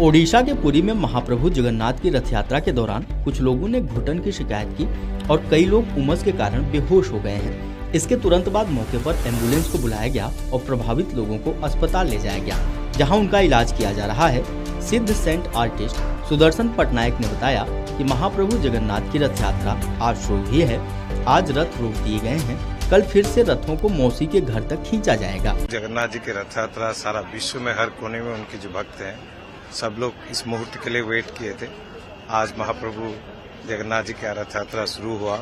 ओडिशा के पुरी में महाप्रभु जगन्नाथ की रथ यात्रा के दौरान कुछ लोगों ने घुटन की शिकायत की और कई लोग उमस के कारण बेहोश हो गए हैं। इसके तुरंत बाद मौके पर एम्बुलेंस को बुलाया गया और प्रभावित लोगों को अस्पताल ले जाया गया, जहां उनका इलाज किया जा रहा है। सिद्ध सेंट आर्टिस्ट सुदर्शन पटनायक ने बताया कि महाप्रभु जगन्नाथ की रथ यात्रा आज शुरू हुई है। आज रथ रोक दिए गए हैं, कल फिर से रथों को मौसी के घर तक खींचा जाएगा। जगन्नाथ जी की रथ यात्रा सारा विश्व में हर कोने में उनके जो भक्त हैं सब लोग इस मुहूर्त के लिए वेट किए थे। आज महाप्रभु जगन्नाथ जी का रथ यात्रा शुरू हुआ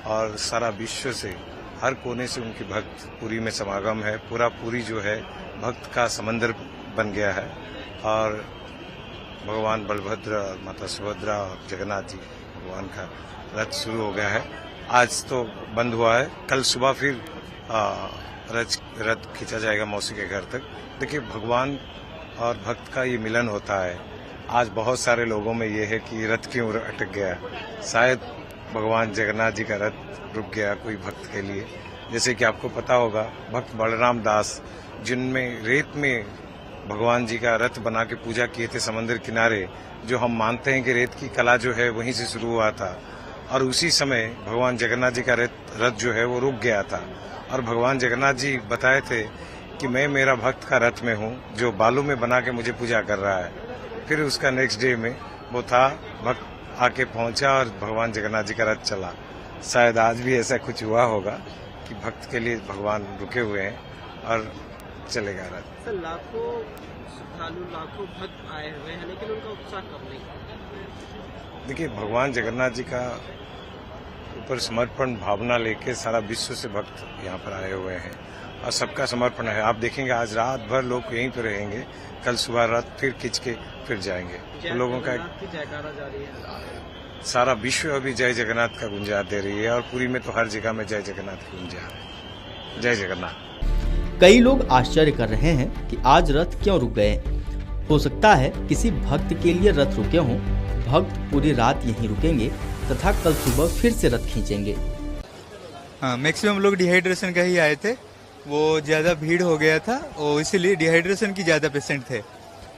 और सारा विश्व से हर कोने से उनके भक्त पुरी में समागम है। पूरा पुरी जो है भक्त का समंदर बन गया है और भगवान बलभद्र और माता सुभद्रा और जगन्नाथ जी भगवान का रथ शुरू हो गया है। आज तो बंद हुआ है, कल सुबह फिर रथ खींचा जाएगा मौसी के घर तक। देखिए, भगवान और भक्त का ये मिलन होता है। आज बहुत सारे लोगों में ये है कि रथ क्यों अटक गया, शायद भगवान जगन्नाथ जी का रथ रुक गया कोई भक्त के लिए। जैसे कि आपको पता होगा, भक्त बलराम दास जिनमें रेत में भगवान जी का रथ बना के पूजा किए थे समंदर किनारे, जो हम मानते हैं कि रेत की कला जो है वहीं से शुरू हुआ था। और उसी समय भगवान जगन्नाथ जी का रथ जो है वो रुक गया था और भगवान जगन्नाथ जी बताए थे कि मैं मेरा भक्त का रथ में हूँ जो बालू में बना के मुझे पूजा कर रहा है। फिर उसका नेक्स्ट डे में वो था, भक्त आके पहुंचा और भगवान जगन्नाथ जी का रथ चला। शायद आज भी ऐसा कुछ हुआ होगा कि भक्त के लिए भगवान रुके हुए हैं और चलेगा रथ। सर, लाखों श्रद्धालु लाखों भक्त आए हुए हैं, लेकिन उनका उत्साह कम नहीं। देखिए, भगवान जगन्नाथ जी का ऊपर समर्पण भावना लेके सारा विश्व से भक्त यहाँ पर आए हुए हैं और सबका समर्पण है। आप देखेंगे आज रात भर लोग यहीं पर रहेंगे, कल सुबह रथ फिर खींच के फिर जाएंगे। तो लोगों का जयकारा जारी है। सारा विश्व अभी जय जगन्नाथ का गुंजात दे रही है और पुरी में तो हर जगह में जय जगन्नाथ की गुंजात है। जय जगन्नाथ। कई लोग आश्चर्य कर रहे हैं कि आज रथ क्यों रुक गए। हो सकता है किसी भक्त के लिए रथ रुके हों। भक्त पूरी रात यहीं रुकेंगे तथा कल सुबह फिर से रथ खींचेंगे। हाँ, मैक्सिमम लोग डिहाइड्रेशन का ही आए थे। वो ज्यादा भीड़ हो गया था और इसीलिए डिहाइड्रेशन की ज्यादा पेशेंट थे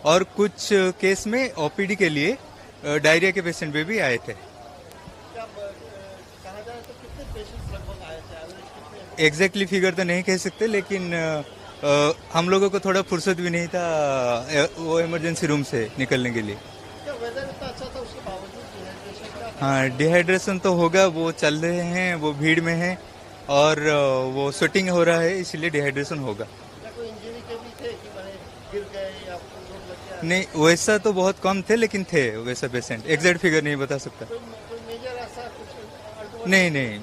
और कुछ केस में ओपीडी के लिए डायरिया के पेशेंट भी आए थे। एग्जैक्टली फिगर तो नहीं कह सकते, लेकिन हम लोगों को थोड़ा फुर्सत भी नहीं था वो इमरजेंसी रूम से निकलने के लिए। हाँ, डिहाइड्रेशन तो होगा, वो चल रहे हैं, वो भीड़ में है और वो स्वेटिंग हो रहा है, इसलिए डिहाइड्रेशन होगा। नहीं, वैसा तो बहुत कम थे, लेकिन थे वैसा पेशेंट। एग्जैक्ट फिगर नहीं बता सकता। नहीं।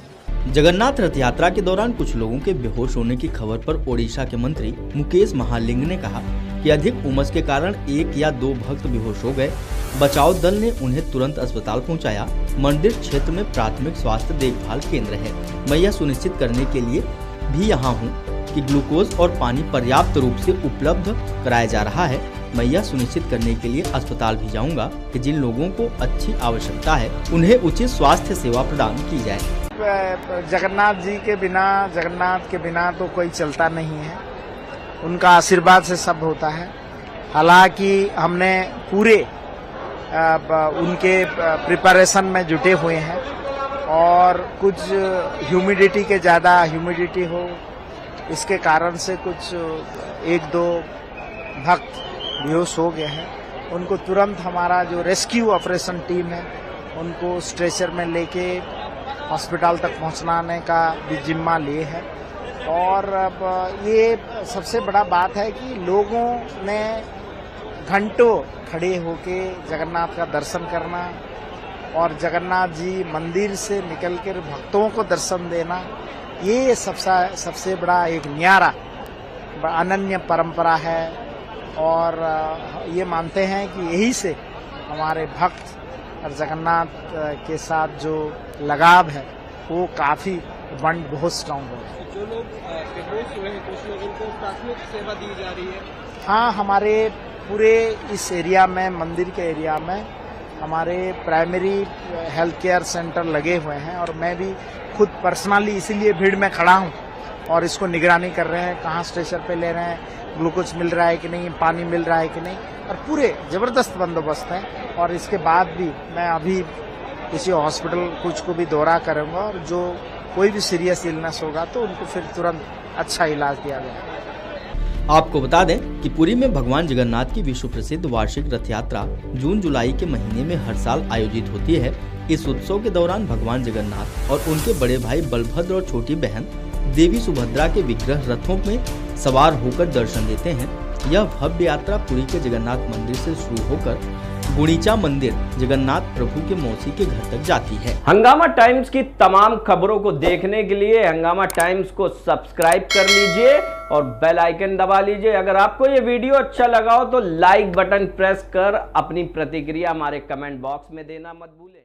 जगन्नाथ रथ यात्रा के दौरान कुछ लोगों के बेहोश होने की खबर पर ओडिशा के मंत्री मुकेश महालिंग ने कहा कि अधिक उमस के कारण 1 या 2 भक्त बेहोश हो गए। बचाव दल ने उन्हें तुरंत अस्पताल पहुंचाया। मंदिर क्षेत्र में प्राथमिक स्वास्थ्य देखभाल केंद्र है। मैं यह सुनिश्चित करने के लिए भी यहाँ हूँ कि ग्लूकोज और पानी पर्याप्त रूप से उपलब्ध कराया जा रहा है। मैं यह सुनिश्चित करने के लिए अस्पताल भी जाऊंगा कि जिन लोगों को अच्छी आवश्यकता है उन्हें उचित स्वास्थ्य सेवा प्रदान की जाए। जगन्नाथ जी के बिना, जगन्नाथ के बिना तो कोई चलता नहीं है। उनका आशीर्वाद से सब होता है। हालांकि हमने पूरे उनके प्रिपरेशन में जुटे हुए हैं और कुछ ह्यूमिडिटी के ज़्यादा ह्यूमिडिटी हो, इसके कारण से कुछ 1-2 भक्त बेहोश हो गए हैं। उनको तुरंत हमारा जो रेस्क्यू ऑपरेशन टीम है उनको स्ट्रेचर में लेके हॉस्पिटल तक पहुंचाने का भी जिम्मा लिए है। और अब ये सबसे बड़ा बात है कि लोगों ने घंटों खड़े होके जगन्नाथ का दर्शन करना और जगन्नाथ जी मंदिर से निकलकर भक्तों को दर्शन देना, ये सबसे बड़ा एक न्यारा अनन्य परंपरा है। और ये मानते हैं कि यही से हमारे भक्त और जगन्नाथ के साथ जो लगाव है वो काफी बंड बहुत स्ट्रांग है। जो लोग बेहोश हुए हैं, कुछ लोगों को प्राथमिक सेवा दी जा रही है। हाँ, हमारे पूरे इस एरिया में, मंदिर के एरिया में हमारे प्राइमरी हेल्थ केयर सेंटर लगे हुए हैं और मैं भी खुद पर्सनली इसीलिए भीड़ में खड़ा हूँ और इसको निगरानी कर रहे हैं, कहाँ स्ट्रेचर पे ले रहे हैं, ग्लूकोज मिल रहा है कि नहीं, पानी मिल रहा है कि नहीं, और पूरे जबरदस्त बंदोबस्त है। और इसके बाद भी मैं अभी किसी हॉस्पिटल कुछ को भी दौरा करूंगा और जो कोई भी सीरियस इलनेस होगा तो उनको फिर तुरंत अच्छा इलाज दिया जाएगा। आपको बता दें कि पुरी में भगवान जगन्नाथ की विश्व प्रसिद्ध वार्षिक रथ यात्रा जून जुलाई के महीने में हर साल आयोजित होती है। इस उत्सव के दौरान भगवान जगन्नाथ और उनके बड़े भाई बलभद्र और छोटी बहन देवी सुभद्रा के विग्रह रथों में सवार होकर दर्शन देते हैं। यह भव्य यात्रा पुरी के जगन्नाथ मंदिर से शुरू होकर गुंडीचा मंदिर जगन्नाथ प्रभु के मौसी के घर तक जाती है। हंगामा टाइम्स की तमाम खबरों को देखने के लिए हंगामा टाइम्स को सब्सक्राइब कर लीजिए और बेल आइकन दबा लीजिए। अगर आपको ये वीडियो अच्छा लगा हो तो लाइक बटन प्रेस कर अपनी प्रतिक्रिया हमारे कमेंट बॉक्स में देना मत भूलें।